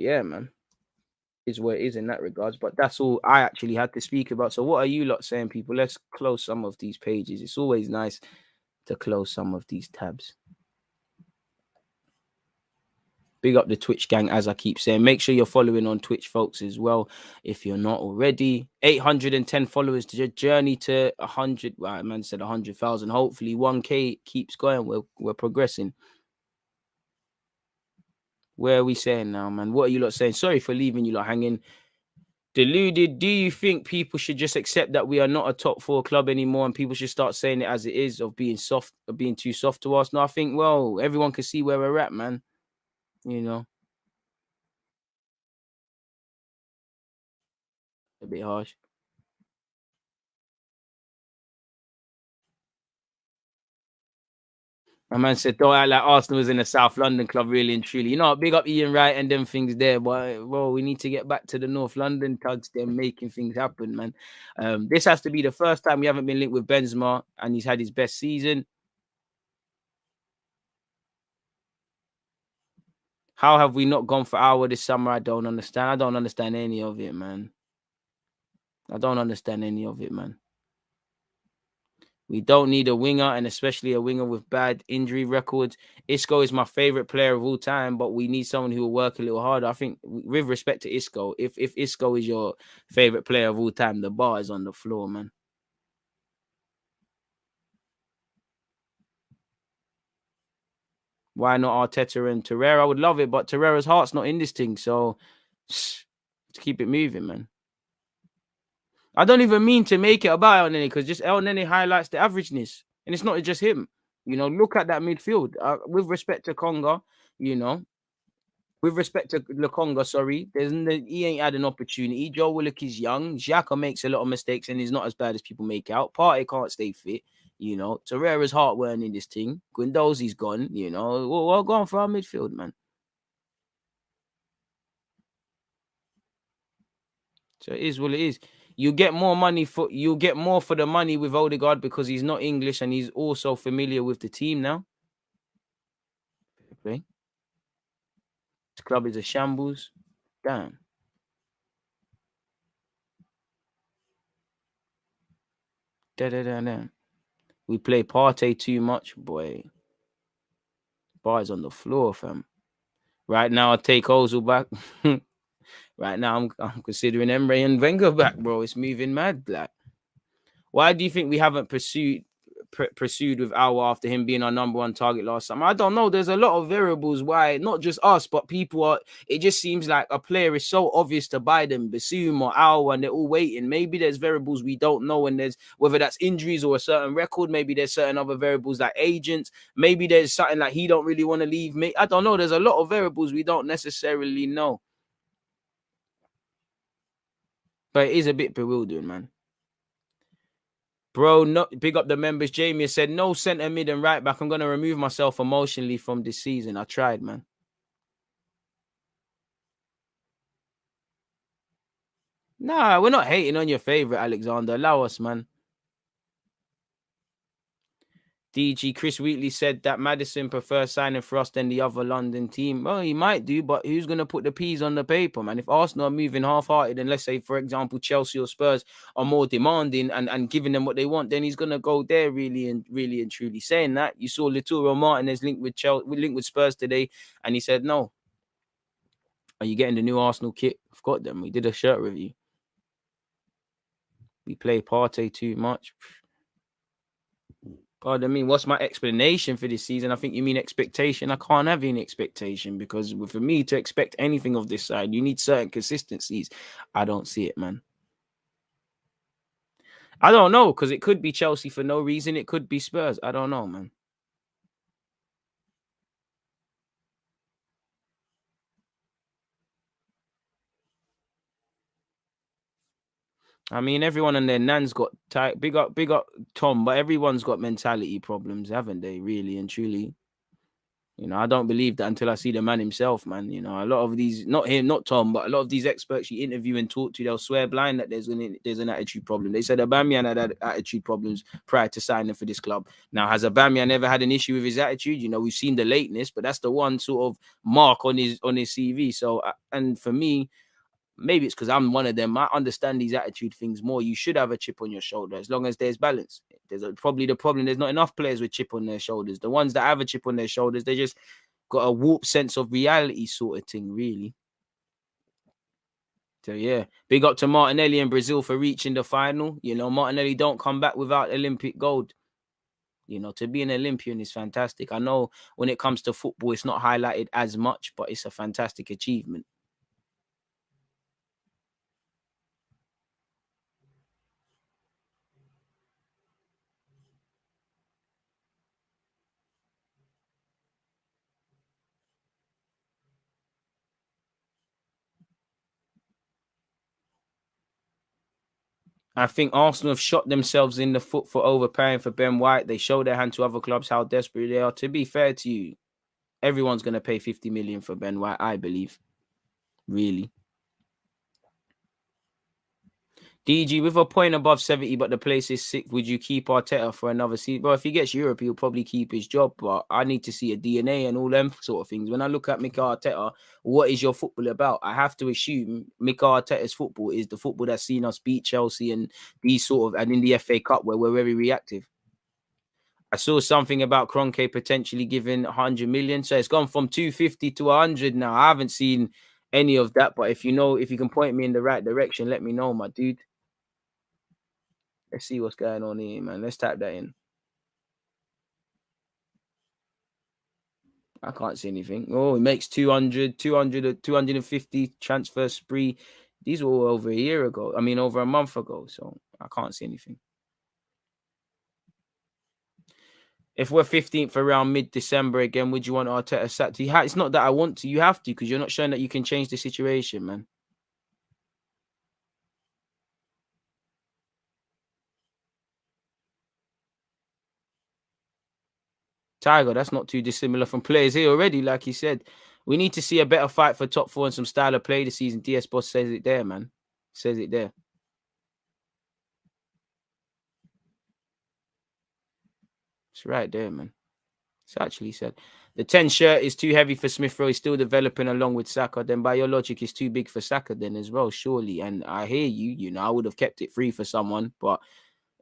Yeah, man. Is what it is in that regards. But that's all I actually had to speak about. So what are you lot saying, people? Let's close some of these pages. It's always nice to close some of these tabs. Big up the Twitch gang, as I keep saying. Make sure you're following on Twitch, folks, as well. If you're not already, 810 followers to journey to 100. Well, man said 100,000. Hopefully, 1K keeps going. We're progressing. Where are we saying now, man? What are you lot saying? Sorry for leaving you lot hanging. Deluded. Do you think people should just accept that we are not a top 4 club anymore, and people should start saying it as it is, of being soft, of being too soft to us? No, I think, well, everyone can see where we're at, man. You know, a bit harsh. My man said, don't act like Arsenal was in a South London club, really and truly. You know, big up Ian Wright and them things there. But, well, we need to get back to the North London tugs, them making things happen, man. This has to be the first time we haven't been linked with Benzema, and he's had his best season. How have we not gone for Hour this summer? I don't understand. I don't understand any of it, man. I don't understand any of it, man. We don't need a winger, and especially a winger with bad injury records. Isco is my favorite player of all time, but we need someone who will work a little harder. I think, with respect to Isco, if Isco is your favorite player of all time, the bar is on the floor, man. Why not Arteta and Torreira? I would love it, but Torreira's heart's not in this thing, so let's keep it moving, man. I don't even mean to make it about El Nene, because just El Nene highlights the averageness, and it's not just him. You know, look at that midfield. With respect to Conga, you know, with respect to Lokonga, sorry, he ain't had an opportunity. Joe Willock is young. Xhaka makes a lot of mistakes and he's not as bad as people make out. Partey can't stay fit. You know, Torreira's heart weren't in this thing. Guendouzi's gone. You know, we're going for our midfield, man. So it is what it is. You'll get more for the money with Odegaard because he's not English and he's also familiar with the team now. Okay. This club is a shambles. Damn. Da. We play Partey too much, boy. Bars on the floor, fam. Right now, I take Ozil back. Right now, I'm considering Emre and Wenger back, bro. It's moving mad, like. Why do you think we haven't pursued with Aouar after him being our number 1 target last summer? I don't know. There's a lot of variables why, not just us, but people are. It just seems like a player is so obvious to buy them, Bassoum or Aouar, and they're all waiting. Maybe there's variables we don't know, and there's whether that's injuries or a certain record. Maybe there's certain other variables like agents. Maybe there's something like he don't really want to leave. I don't know. There's a lot of variables we don't necessarily know. But it is a bit bewildering, man. Bro, no, big up the members. Jamie said, no centre mid and right back. I'm going to remove myself emotionally from this season. I tried, man. Nah, we're not hating on your favourite, Alexander. Allow us, man. DG Chris Wheatley said that Maddison prefers signing for us than the other London team. Well, he might do, but who's going to put the P's on the paper, man? If Arsenal are moving half-hearted and let's say, for example, Chelsea or Spurs are more demanding and giving them what they want, then he's going to go there really and truly. Saying that, you saw Lautaro Martinez linked with Spurs today, and he said, no. Are you getting the new Arsenal kit? I've got them. We did a shirt review. We play Partey too much. Pardon me, what's my explanation for this season? I think you mean expectation. I can't have any expectation because for me to expect anything of this side, you need certain consistencies. I don't see it, man. I don't know because it could be Chelsea for no reason. It could be Spurs. I don't know, man. I mean, everyone and their nan's got tight. Big up Tom, but everyone's got mentality problems, haven't they? Really and truly. You know, I don't believe that until I see the man himself, man. You know, a lot of these, not him, not Tom, but a lot of these experts you interview and talk to, they'll swear blind that there's an attitude problem. They said Aubameyang had attitude problems prior to signing for this club. Now, has Aubameyang ever had an issue with his attitude? You know, we've seen the lateness, but that's the one sort of mark on his CV. So, and for me, maybe it's because I'm one of them. I understand these attitude things more. You should have a chip on your shoulder as long as there's balance. Probably the problem, there's not enough players with chip on their shoulders. The ones that have a chip on their shoulders, they just got a warped sense of reality sort of thing, really. So, yeah, big up to Martinelli in Brazil for reaching the final. You know, Martinelli don't come back without Olympic gold. You know, to be an Olympian is fantastic. I know when it comes to football, it's not highlighted as much, but it's a fantastic achievement. I think Arsenal have shot themselves in the foot for overpaying for Ben White. They show their hand to other clubs how desperate they are. To be fair to you, everyone's going to pay 50 million for Ben White, I believe. Really. DG, with a point above 70, but the place is sick, would you keep Arteta for another season? Well, if he gets Europe, he'll probably keep his job, but I need to see a DNA and all them sort of things. When I look at Mikel Arteta, what is your football about? I have to assume Mikel Arteta's football is the football that's seen us beat Chelsea and these sort of, and in the FA Cup where we're very reactive. I saw something about Kroenke potentially giving 100 million. So it's gone from 250 to 100 now. I haven't seen any of that, but if you know, if you can point me in the right direction, let me know, my dude. Let's see what's going on here, man. Let's type that in. I can't see anything. Oh, he makes 200, 200, 250 transfer spree. These were all over a year ago. I mean, over a month ago. So I can't see anything. If we're 15th around mid-December again, would you want Arteta sacked? It's not that I want to. You have to, because you're not showing that you can change the situation, man. Tiger, that's not too dissimilar from players here already. Like he said, we need to see a better fight for top four and some style of play this season. DS Boss says it there, man. Says it there. It's right there, man. It's actually said. The 10 shirt is too heavy for Smith Rowe. He's still developing along with Saka. Then by your logic, it's too big for Saka then as well, surely. And I hear you. You know, I would have kept it free for someone. But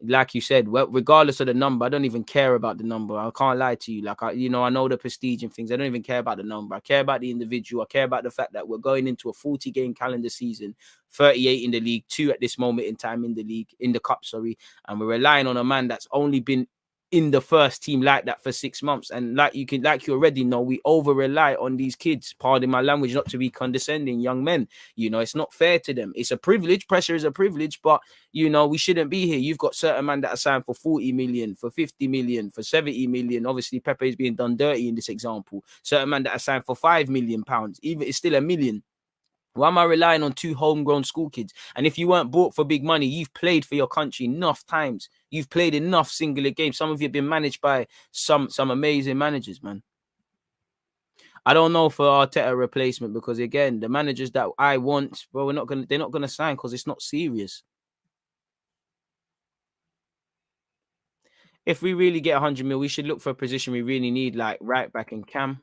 like you said, well, regardless of the number, I don't even care about the number. I can't lie to you. Like, I know the prestige and things. I don't even care about the number. I care about the individual. I care about the fact that we're going into a 40-game calendar season, 38 in the league, 2 at this moment in time in the league, in the cup, sorry. And we're relying on a man that's only been in the first team like that for 6 months. And like you already know, we over rely on these kids, pardon my language, not to be condescending, young men. You know, it's not fair to them. It's a privilege. Pressure is a privilege, but you know, we shouldn't be here. You've got certain men that are signed for 40 million, for 50 million, for 70 million. Obviously, Pepe is being done dirty in this example. Certain men that are signed for £5 million, even it's still a million. Why am I relying on 2 homegrown school kids? And if you weren't bought for big money, you've played for your country enough times. You've played enough singular games. Some of you have been managed by some amazing managers, man. I don't know for Arteta replacement because again, the managers that I want, well, they're not gonna sign because it's not serious. If we really get 100 mil, we should look for a position we really need, like right back in Cam.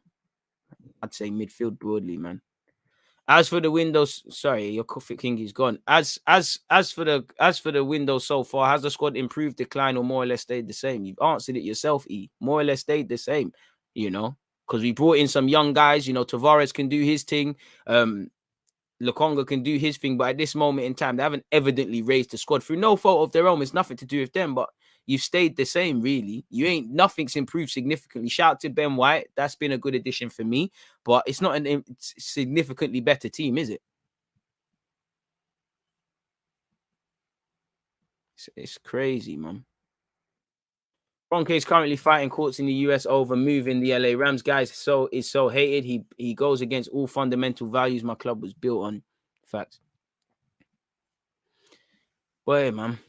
I'd say midfield broadly, man. As for the windows, sorry, your coffee king is gone. As for the windows so far, has the squad improved, declined, or more or less stayed the same? You've answered it yourself, E. More or less stayed the same, you know, because we brought in some young guys. You know, Tavares can do his thing. Lokonga can do his thing, but at this moment in time, they haven't evidently raised the squad through no fault of their own. It's nothing to do with them, but you've stayed the same, really. Nothing's improved significantly. Shout out to Ben White. That's been a good addition for me, but it's not a significantly better team, is it? It's crazy, man. Ronke is currently fighting courts in the US over moving the LA Rams. Guys, is so hated. He goes against all fundamental values my club was built on. Facts. Boy, man.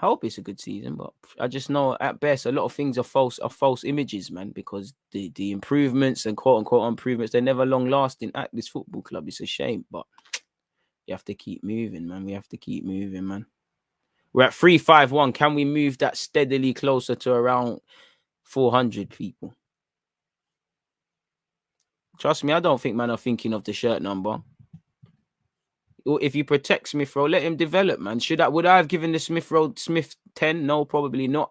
I hope it's a good season, but I just know at best a lot of things are false images, man, because the improvements and quote unquote improvements, they're never long lasting at this football club. It's a shame, but you have to keep moving, man. We have to keep moving, man. We're at 351. Can we move that steadily closer to around 400 people? Trust me, I don't think man are thinking of the shirt number. If you protect Smith Rowe, let him develop, man. Would I have given the Smith 10? No, probably not.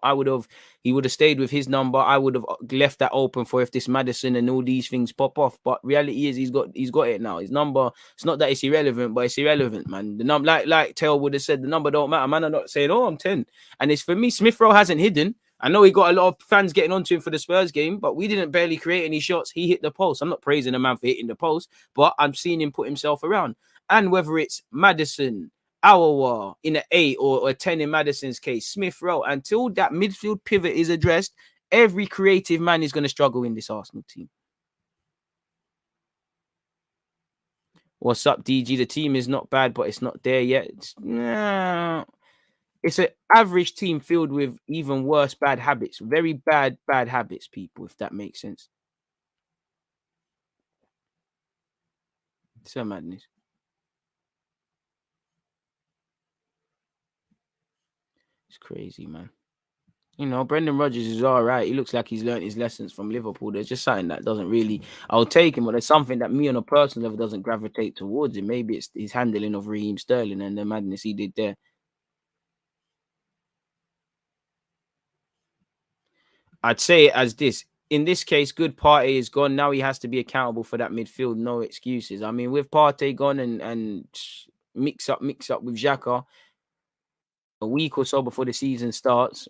He would have stayed with his number. I would have left that open for if this Maddison and all these things pop off. But reality is he's got it now. His number, it's not that it's irrelevant, but it's irrelevant, man. The number, like Tail would have said, the number don't matter. Man, I'm not saying, oh, I'm 10. And it's for me, Smith Rowe hasn't hidden. I know he got a lot of fans getting onto him for the Spurs game, but we didn't barely create any shots. He hit the post. I'm not praising a man for hitting the post, but I'm seeing him put himself around. And whether it's Maddison, Awawa in an 8 or a 10 in Madison's case, Smith Rowe, until that midfield pivot is addressed, every creative man is going to struggle in this Arsenal team. What's up, DG? The team is not bad, but it's not there yet. It's an average team filled with even worse bad habits. Very bad habits, people, if that makes sense. It's a madness. It's crazy, man. You know, Brendan Rodgers is all right. He looks like he's learned his lessons from Liverpool. There's just something that doesn't really, I'll take him, but there's something that me on a personal level doesn't gravitate towards him. Maybe it's his handling of Raheem Sterling and the madness he did there. I'd say it as this. In this case, good Partey is gone. Now he has to be accountable for that midfield. No excuses. I mean, with Partey gone and mix up with Xhaka a week or so before the season starts,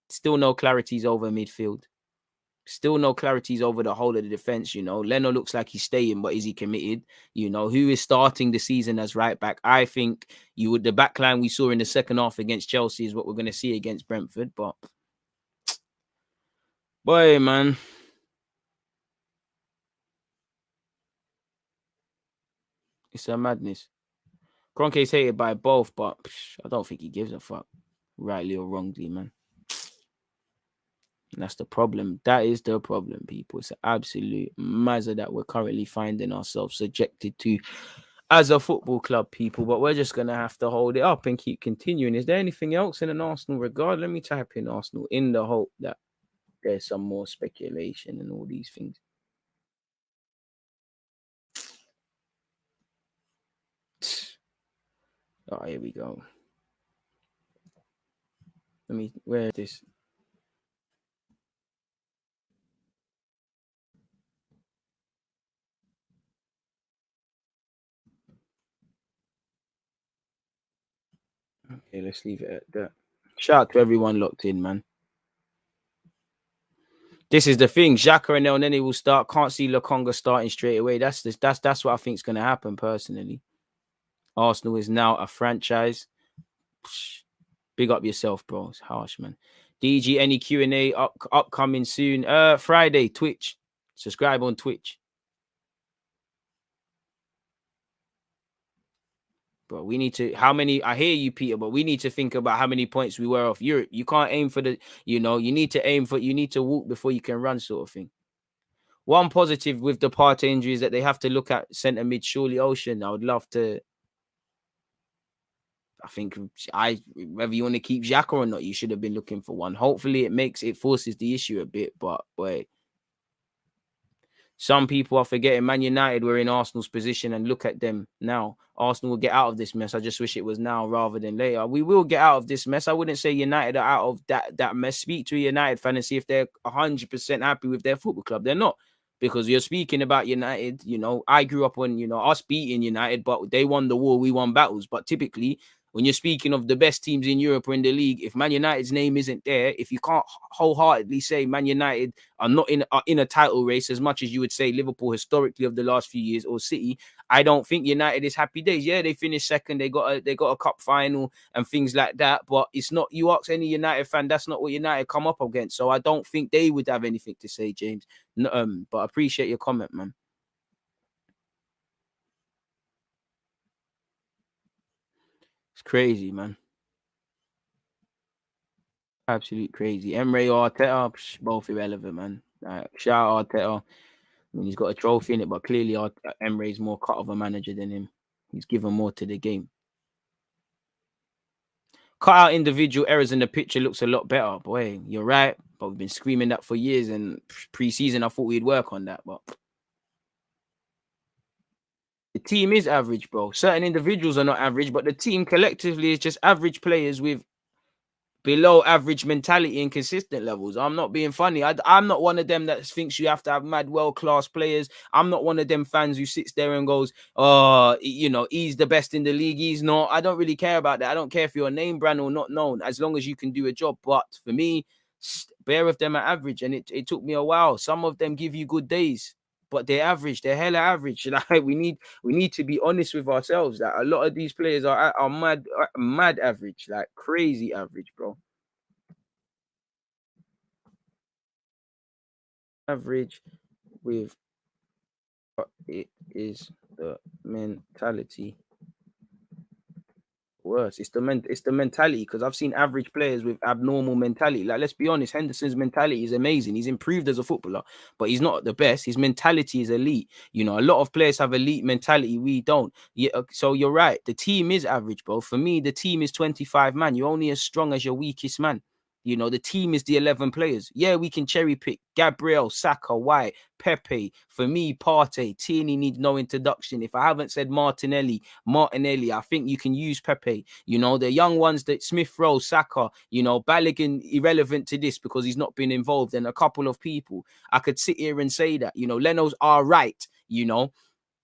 still no clarities over midfield. Still no clarities over the whole of the defense. You know, Leno looks like he's staying, but is he committed? You know, who is starting the season as right back? I think the back line we saw in the second half against Chelsea is what we're going to see against Brentford. But boy, man, it's a madness. Kroenke's hated by both, but I don't think he gives a fuck, rightly or wrongly, man. And that's the problem. That is the problem, people. It's an absolute mazza that we're currently finding ourselves subjected to as a football club, people. But we're just going to have to hold it up and keep continuing. Is there anything else in an Arsenal regard? Let me type in Arsenal in the hope that there's some more speculation and all these things. Oh, here we go. Where is this? Okay, let's leave it at that. Shout out to everyone locked in, man. This is the thing. Xhaka and El Nene will start. Can't see Lokonga starting straight away. That's what I think is going to happen personally. Arsenal is now a franchise. Big up yourself, bro. It's harsh, man. DG, any Q&A upcoming soon? Friday, Twitch. Subscribe on Twitch. But we need to, I hear you, Peter, but we need to think about how many points we were off Europe. You can't aim for you need to walk before you can run, sort of thing. One positive with the Partey injury is that they have to look at centre mid, surely Ocean. I would love to. I think whether you want to keep Xhaka or not, you should have been looking for one. Hopefully it forces the issue a bit, but boy. Some people are forgetting Man United were in Arsenal's position and look at them now. Arsenal will get out of this mess. I just wish it was now rather than later. We will get out of this mess. I wouldn't say United are out of that mess. Speak to a United fan and see if they're 100% happy with their football club. They're not. Because you're speaking about United, I grew up on, us beating United, but they won the war, we won battles. But typically, when you're speaking of the best teams in Europe or in the league, if Man United's name isn't there, if you can't wholeheartedly say Man United are not in a title race as much as you would say Liverpool historically of the last few years or City, I don't think United is happy days. Yeah, they finished second, they got a cup final and things like that, but it's not. You ask any United fan, that's not what United come up against. So I don't think they would have anything to say, James. No, but I appreciate your comment, man. It's crazy, man. Absolute crazy. Emre or Arteta, both irrelevant, man. Shout out Arteta. I mean, he's got a trophy in it, but clearly Emre's more cut of a manager than him. He's given more to the game. Cut out individual errors in the picture looks a lot better. Boy, you're right. But we've been screaming that for years, and pre-season I thought we'd work on that, but the team is average, bro. Certain individuals are not average, but the team collectively is just average players with below average mentality and consistent levels. I'm not being funny. I'm not one of them that thinks you have to have mad world-class players. I'm not one of them fans who sits there and goes, oh, you know, he's the best in the league. He's not. I don't really care about that. I don't care if you're a name brand or not known, as long as you can do a job. But for me, bare of them are average, and it took me a while. Some of them give you good days, but they're average. They're hella average. Like we need to be honest with ourselves that a lot of these players are mad average, like crazy average, bro. Average with it is the mentality worse. It's the mentality, because I've seen average players with abnormal mentality. Like, let's be honest, Henderson's mentality is amazing. He's improved as a footballer, but he's not the best. His mentality is elite. You know, a lot of players have elite mentality. We don't. Yeah, so you're right. The team is average, bro. For me, the team is 25 man. You're only as strong as your weakest man. You know, the team is the 11 players. Yeah, we can cherry pick Gabriel, Saka, White, Pepe. For me, Partey, Tierney needs no introduction. If I haven't said Martinelli, I think you can use Pepe. You know, the young ones that Smith Rowe, Saka, you know, Balogun, irrelevant to this because he's not been involved. And a couple of people, I could sit here and say that, you know, Leno's all right, you know,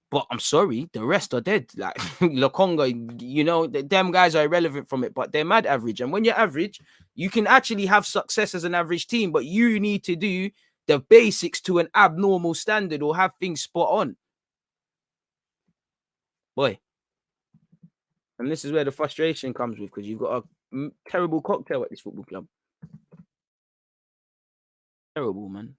but I'm sorry, the rest are dead. Like Lokonga, you know, them guys are irrelevant from it, but they're mad average. And when you're average, you can actually have success as an average team, but you need to do the basics to an abnormal standard or have things spot on. Boy. And this is where the frustration comes with, because you've got a terrible cocktail at this football club. Terrible, man.